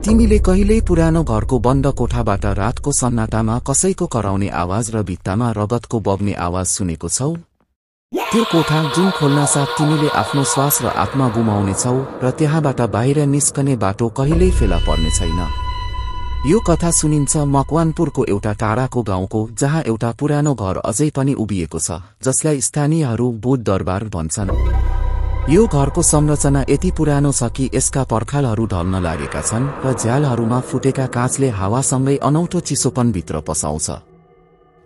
तिमीले कहिल्यै पुरानो घरको बन्द कोठाबाट रातको सन्नाटामा कसैको कराउने आवाज र भित्तामा रगतको बग्ने आवाज सुनेको छौ? त्यो कोठा जुन खोल्न साथ तिमीले आफ्नो श्वास र आत्मा गुमाउनेछौ र त्यहाँबाट बाहिर निस्कने बाटो कहिल्यै फेला पर्ने छैन। यो कथा सुनिन्छ मकवानपुरको एउटा टाढाको गाउँको, जहाँ एउटा पुरानो घर अझै पनि उभिएको छ, जसलाई स्थानीयहरू भूत दरबार भन्छन्। यो घरको संरचना यति पुरानो छ कि यसका पर्खालहरू ढल्न लागेका छन् र झ्यालहरूमा फुटेका काँचले हावासँगै अनौठो चिसोपन भित्र पसाउँछ।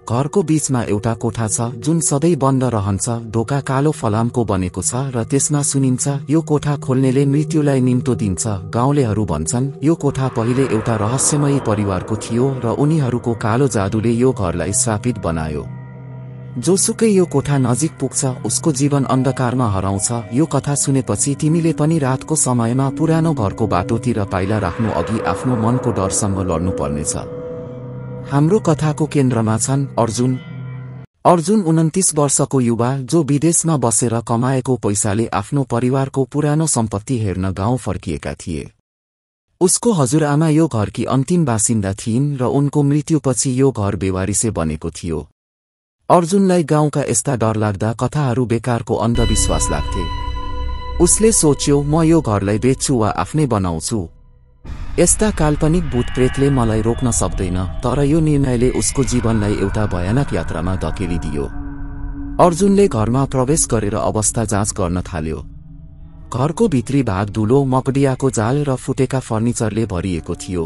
घरको बीचमा एउटा कोठा छ जुन सधैँ बन्द रहन्छ। ढोका कालो फलामको बनेको छ र त्यसमा सुनिन्छ, यो कोठा खोल्नेले मृत्युलाई निम्तो दिन्छ। गाउँलेहरू भन्छन् यो कोठा पहिले एउटा रहस्यमयी परिवारको थियो र उनीहरूको कालो जादुले यो घरलाई श्रापित बनायो। जोसुकै यो कोठा नजिक पुग्छ उसको जीवन अन्धकारमा हराउँछ। यो कथा सुनेपछि तिमीले पनि रातको समयमा पुरानो घरको बाटोतिर पाइला राख्नु अघि आफ्नो मनको डरसँग लड्नुपर्नेछ। हाम्रो कथाको केन्द्रमा छन् अर्जुन। अर्जुन 29 वर्षको युवा जो विदेशमा बसेर कमाएको पैसाले आफ्नो परिवारको पुरानो सम्पत्ति हेर्न गाउँ फर्किएका थिए। उसको हजुरआमा यो घरकी अन्तिम बासिन्दा थिइन् र उनको मृत्युपछि यो घर बेवारिसे बनेको थियो। अर्जुनलाई गाउँका यस्ता डरलाग्दा कथाहरू बेकारको अन्धविश्वास लाग्थे। उसले सोच्यो, म यो घरलाई बेच्छु वा आफ्नै बनाउँछु। यस्ता काल्पनिक भूतप्रेतले मलाई रोक्न सक्दैन। तर यो निर्णयले उसको जीवनलाई एउटा भयानक यात्रामा धकेलिदियो। अर्जुनले घरमा प्रवेश गरेर अवस्था जाँच गर्न थाल्यो। घरको भित्री भाग धुलो, मकडियाको जाल र फुटेका फर्निचरले भरिएको थियो।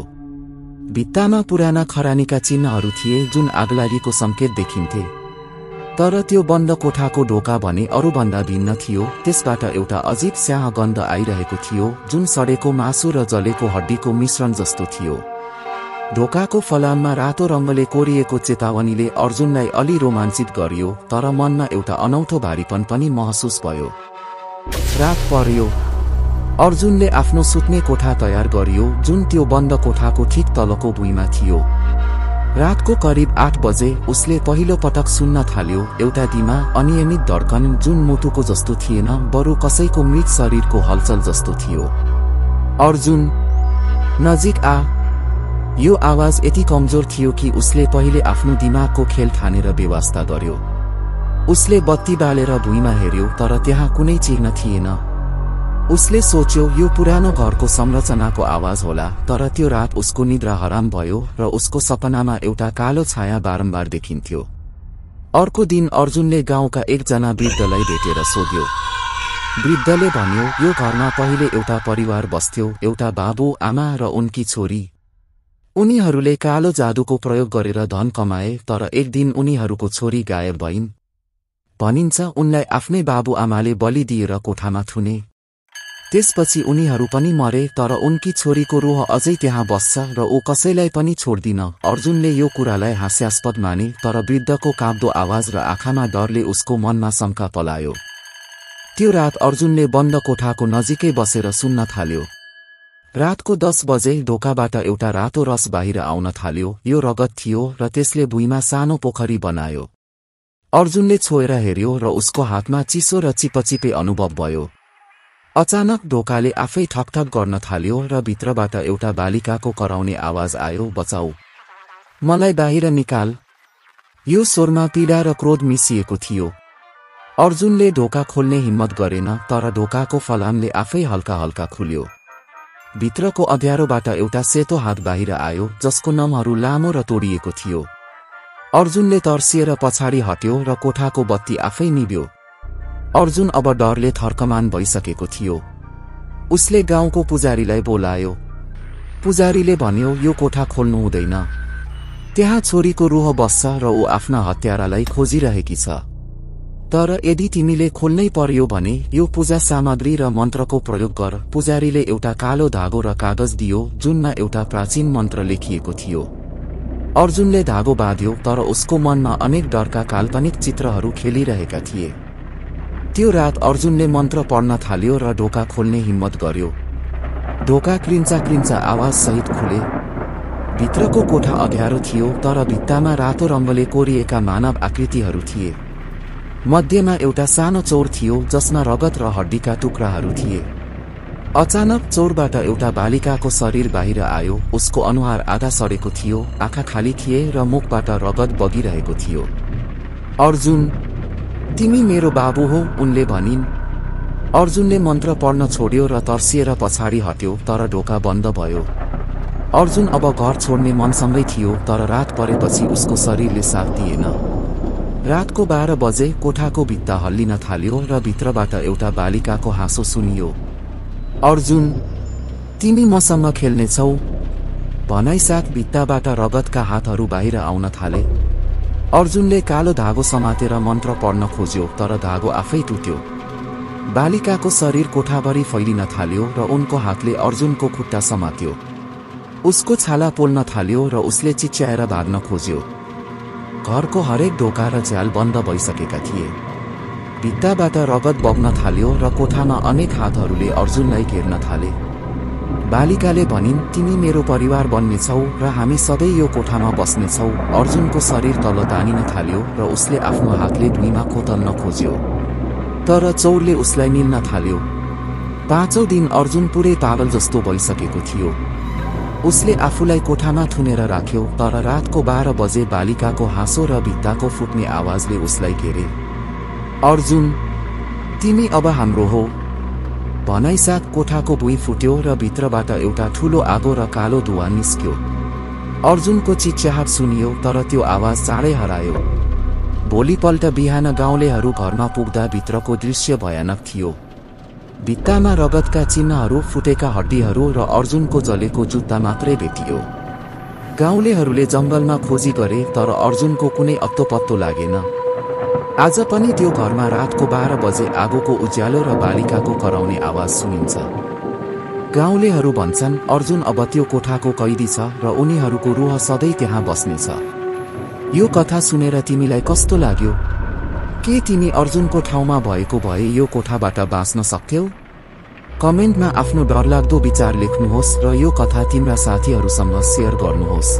भित्तामा पुराना खरानीका चिन्हहरू थिए जुन आगलागीको संकेत देखिन्थे। तर त्यो बन्द कोठाको ढोका भने अरूभन्दा भिन्न थियो। त्यसबाट एउटा अजीब स्याह गन्ध आइरहेको थियो जुन सडेको मासु र जलेको हड्डीको मिश्रण जस्तो थियो। ढोकाको फलाममा रातो रङ्गले कोरिएको चेतावनीले अर्जुनलाई अलि रोमाञ्चित गर्यो, तर मनमा एउटा अनौठो भारीपन पनि महसुस भयो। रात पर्यो। अर्जुनले आफ्नो सुत्ने कोठा तयार गर्यो जुन त्यो बन्द कोठाको ठिक तलको भुइँमा थियो। रातको करिब 8 बजे उसले पहिलो पटक सुन्न थाल्यो एउटा धीमा अनियमित धड्कन जुन मुटुको जस्तो थिएन, बरु कसैको मृत शरीरको हलचल जस्तो थियो। अर्जुन, नजिक आ। यो आवाज यति कमजोर थियो कि उसले पहिले आफ्नो दिमागको खेल ठानेर बेवास्ता गर्यो। उसले बत्ती बालेर भुइँमा हेर्यो, तर त्यहाँ कुनै चिह्न थिएन। उसले सोच्यो यो पुरानो घरको संरचनाको आवाज होला। तर त्यो रात उसको निद्रा हराम भयो र उसको सपनामा एउटा कालो छाया बारम्बार देखिन्थ्यो। अर्को दिन अर्जुनले गाउँका एकजना वृद्धलाई भेटेर सोध्यो। वृद्धले भन्यो, यो घरमा पहिले एउटा परिवार बस्थ्यो, एउटा बाबु, आमा र उनकी छोरी। उनीहरूले कालो जादुको प्रयोग गरेर धन कमाए, तर एक दिन उनीहरूको छोरी गायब भइन्। भनिन्छ उनलाई आफ्नै बाबु आमाले बलि दिएर कोठामा थुने। त्यसपछि उनीहरू पनि मरे, तर उनकी छोरीको रूह अझै त्यहाँ बस्छ र ऊ कसैलाई पनि छोड्दिन। अर्जुनले यो कुरालाई हास्यास्पद माने, तर वृद्धको काँप्दो आवाज र आँखामा डरले उसको मनमा शङ्का पलायो। त्यो रात अर्जुनले बन्द कोठाको नजिकै बसेर सुन्न थाल्यो। रातको 10 बजे ढोकाबाट एउटा रातो रस बाहिर आउन थाल्यो। यो रगत थियो र त्यसले भुइँमा सानो पोखरी बनायो। अर्जुनले छोएर हेर्यो र उसको हातमा चिसो र चिपचिपे अनुभव भयो। अचानक ढोकाले आफै ठकठक गर्न थाल्यो र भित्रबाट एउटा बालिकाको कराउने आवाज आयो, बचाऊ, मलाई बाहिर निकाल। यो स्वरमा पीडा र क्रोध मिसिएको थियो। अर्जुनले ढोका खोल्ने हिम्मत गरेन, तर ढोकाको फलामले आफै हल्का हल्का खुल्यो। भित्रको अँध्यारोबाट एउटा सेतो हात बाहिर आयो जसको नमहरू लामो र तोडिएको थियो। अर्जुनले तर्सिएर पछाडि हट्यो र कोठाको बत्ती आफै निभ्यो। अर्जुन अब डरले थर्कमान भइसकेको थियो। उसले गाउँको पुजारीलाई बोलायो। पुजारीले भन्यो, यो कोठा खोल्नु हुँदैन। त्यहाँ छोरीको रूह बस्छ र ऊ आफ्ना हत्यारालाई खोजिरहेकी छ। तर यदि तिमीले खोल्नै पर्यो भने यो पूजा सामग्री र मन्त्रको प्रयोग गर। पुजारीले एउटा कालो धागो र कागज दियो जुनमा एउटा प्राचीन मन्त्र लेखिएको थियो। अर्जुनले धागो बाँध्यो, तर उसको मनमा अनेक डरका काल्पनिक चित्रहरू खेलिरहेका थिए। त्यो रात अर्जुनले मन्त्र पढ्न थाल्यो र ढोका खोल्ने हिम्मत गर्यो। ढोका क्रिन्चा क्रिन्चा आवाज सहित खुले। भित्रको कोठा अँध्यारो थियो, तर भित्तामा रातो रङ्गले कोरिएका मानव आकृतिहरू थिए। मध्यमा एउटा सानो चौर थियो जसमा रगत र हड्डीका टुक्राहरू थिए। अचानक चौरबाट एउटा बालिकाको शरीर बाहिर आयो। उसको अनुहार आधा सडेको थियो, आँखा खाली थिए र मुखबाट रगत बगिरहेको थियो। अर्जुन, तिमी मेरो बाबु हो, उनले भनिन्। अर्जुनले मन्त्र पढ्न छोड्यो र तर्सिएर पछाडि हट्यो, तर ढोका बन्द भयो। अर्जुन अब घर छोड्ने मनसँगै थियो, तर रात परेपछि उसको शरीरले साथ दिएन। रातको 12 बजे कोठाको भित्ता हल्लिन थाल्यो र भित्रबाट एउटा बालिकाको हाँसो सुनियो। अर्जुन, तिमी मसँग खेल्नेछौ? भनाइसाथ भित्ताबाट रगतका हातहरू बाहिर आउन थाले। अर्जुनले कालो धागो समातेर मन्त्र पढ्न खोज्यो, तर धागो आफै टुट्यो। बालिकाको शरीर कोठाभरि फैलिन थाल्यो र उनको हातले अर्जुनको खुट्टा समात्यो। उसको छाला पोल्न थाल्यो र उसले चिच्याएर भाग्न खोज्यो। घरको हरेक ढोका र झ्याल बन्द भइसकेका थिए। भित्ताबाट रगत बग्न थाल्यो र कोठामा अनेक हातहरूले अर्जुनलाई घेर्न थाले। बालिकाले भनिन्, तिमी मेरो परिवार बन्नेछौ र हामी सधैँ यो कोठामा बस्नेछौ। अर्जुनको शरीर तल तानिन थाल्यो र उसले आफ्नो हातले भुइँमा कोतल्न खोज्यो, तर चौरले उसलाई निल्न थाल्यो। 5औं दिन अर्जुन पुरै पागल जस्तो भइसकेको थियो। उसले आफूलाई कोठामा थुनेर राख्यो, तर रातको 12 बजे बालिकाको हाँसो र भित्ताको फुट्ने आवाजले उसलाई घेरे। अर्जुन, तिमी अब हाम्रो हो। भनाइसाथ कोठाको भुइँ फुट्यो र भित्रबाट एउटा ठूलो आगो र कालो धुवा निस्क्यो। अर्जुनको चिच्याहाट सुनियो, तर त्यो आवाज चाँडै हरायो। भोलिपल्ट बिहान गाउँलेहरू घरमा पुग्दा भित्रको दृश्य भयानक थियो। भित्तामा रगतका चिन्हहरू, फुटेका हड्डीहरू र अर्जुनको जलेको जुत्ता मात्रै भेटियो। गाउँलेहरूले जंगलमा खोजी गरे, तर अर्जुनको कुनै अत्तोपत्तो लागेन। आज पनि त्यो घरमा रातको 12 बजे आगोको उज्यालो र बालिकाको कराउने आवाज सुनिन्छ। गाउँलेहरू भन्छन्, अर्जुन अब त्यो कोठाको कैदी छ र उनीहरूको रूह सधैँ त्यहाँ बस्नेछ। यो कथा सुनेर तिमीलाई कस्तो लाग्यो? के तिमी अर्जुनको ठाउँमा भएको भए यो कोठाबाट बाँच्न सक्थ्यौ? कमेन्टमा आफ्नो डरलाग्दो विचार लेख्नुहोस् र यो कथा तिम्रा साथीहरूसँग शेयर गर्नुहोस्।